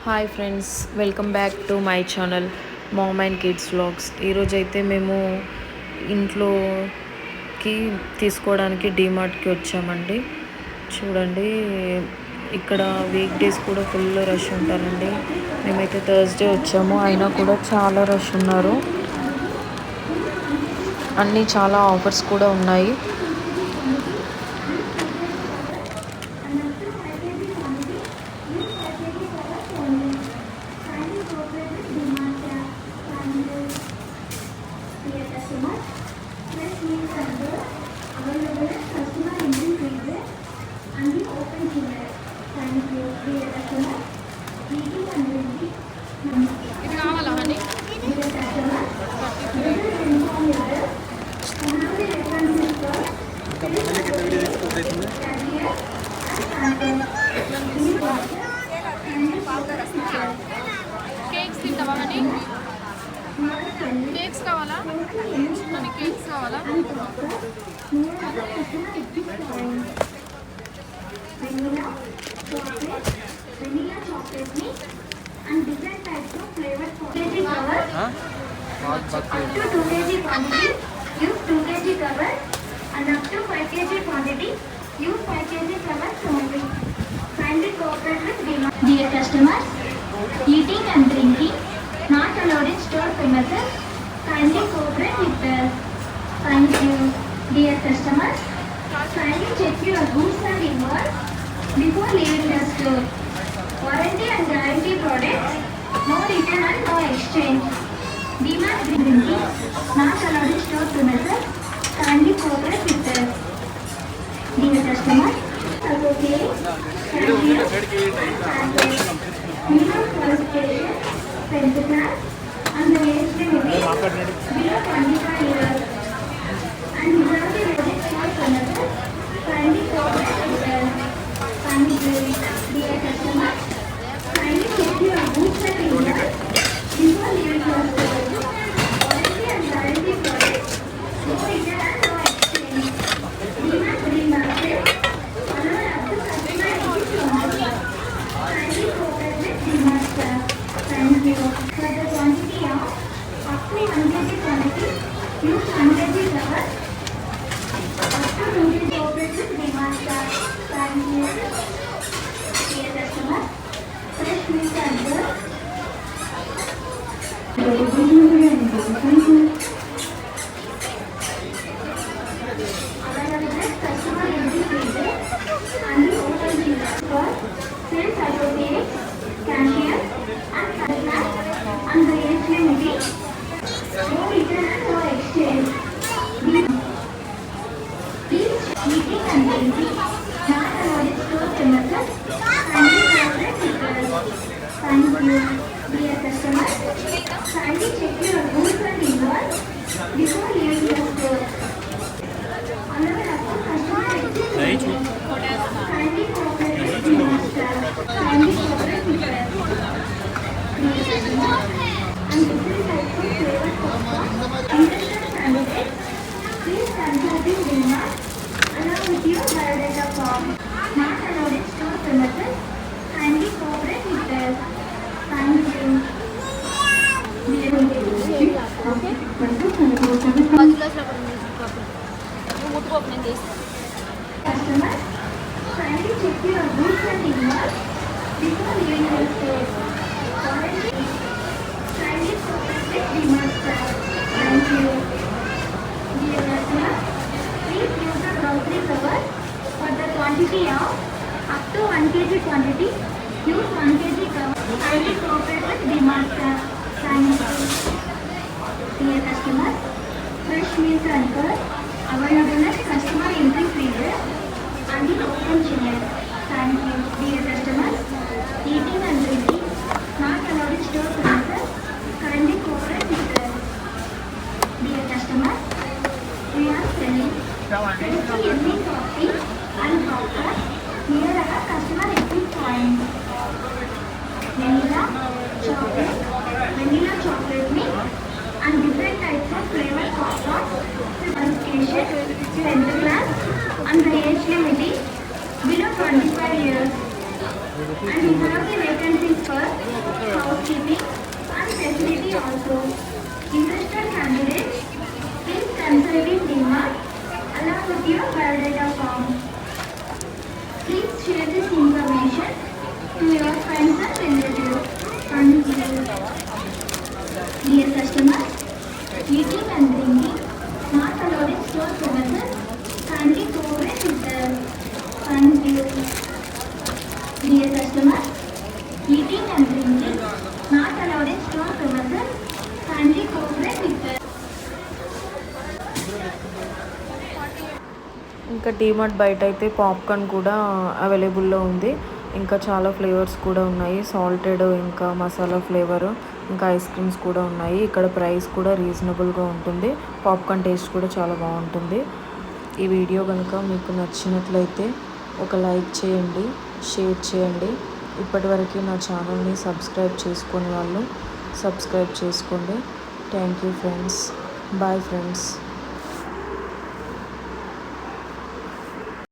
Hi friends, welcome back to my channel mom and kids vlogs. ఈరోజైతే మేము ఇంట్లోకి తీసుకోవడానికి డీమార్ట్కి వచ్చామండి. చూడండి, ఇక్కడ వీక్ డేస్ కూడా ఫుల్ రష్ ఉంటారండి. మేమైతే థర్స్డే వచ్చాము, అయినా కూడా చాలా రష్ ఉన్నారు. అన్నీ చాలా ఆఫర్స్ కూడా ఉన్నాయి. ఇది కావాలా అండి? కేక్స్ తింటావా అండి? కేక్స్ కావాలా? కేక్స్ కావాలా? vanilla chocolate mix and different types of flavored kg cover. Up to 2 kg quantity, use 2 kg cover, and up to 5 kg quantity, use 5 kg covers only. Kindly cooperate with DMart. Dear customers, eating and drinking not allowed in store premises. Kindly cooperate with us. Thank you. Dear customers, kindly check your goods and invoice before leaving the store. Warranty and guarantee products, no return and no exchange. DMart drinking not allowed in store premises. Kindly cooperate with us. Dear customers, associate, cashier, minimum qualification, 10th class, and the age limit below 25 years. And without the registered store premises, kindly cooperate with us. Thank you. Dear customers, kindly check your goods and invoice before leaving your store. Warranty and guarantee products, no return and no exchange. DMart Free Market, allowed up to customer entry promotion. Kindly cooperate with DMart staff. Thank you. For the quantity of up to 1 kg quantity, use 1 kg cover. Up to 2 kg cooperate with DMart staff. Thank you. Dear customers, fresh milk and butter. Available customer entry freezer and the open chiller for sales associates, cashier, and customers, and the age limit, no return and no exchange. Please, eating and drinking not allowed in store premises. Kindly cooperate with us. Thank you. Dear customers, kindly check your goods and invoice before leaving the store. Allowed up to customer entry. Kindly cooperate with DMart staff. Kindly cooperate with us. Dear customers, and different types of flavored popcorn. Interested candidates, please consult in DMart along with your biodata form. Not allowed in store premises. Kindly cooperate with us. Thank you. Customers, kindly check your goods and invoice before leaving your store. Warranty, kindly cooperate with DMart staff. Thank you. Dear customers, please use the grocery cover for the quantity of up to 1 kg quantity. Use 1 kg cover. Kindly cooperate with DMart staff. Thank you. Dear customers, fresh milk and curd available at customer entry freezer and the open chiller. Thank you. Dear customers, eating and drinking not allowed in store premises. Kindly cooperate with us. Dear customers, we are selling yummy coffee and popcorn near our customer entry point. Vanilla chocolate mix and different types of flavored popcorn. Qualification, 10th class, and the age limit is below 25 years. And we have the vacancies for eating and drinking not allowed in store premises. Kindly cooperate with the ఇంకా డీమార్ట్ బయట అయితే popcorn కూడా అవైలబుల్లో ఉంది. ఇంకా చాలా flavours కూడా ఉన్నాయి, సాల్టెడ్ ఇంకా మసాలా ఫ్లేవర్, ఇంకా ఐస్ క్రీమ్స్ కూడా ఉన్నాయి. ఇక్కడ ప్రైస్ కూడా రీజనబుల్గా ఉంటుంది. పాప్కార్న్ టేస్ట్ కూడా చాలా బాగుంటుంది. ఈ వీడియో కనుక మీకు నచ్చినట్లయితే ఒక లైక్ చేయండి, షేర్ చేయండి. ఇప్పటివరకు నా ఛానల్ని సబ్స్క్రైబ్ చేసుకునే వాళ్ళు సబ్స్క్రైబ్ చేసుకోండి. Thank you friends. Bye friends.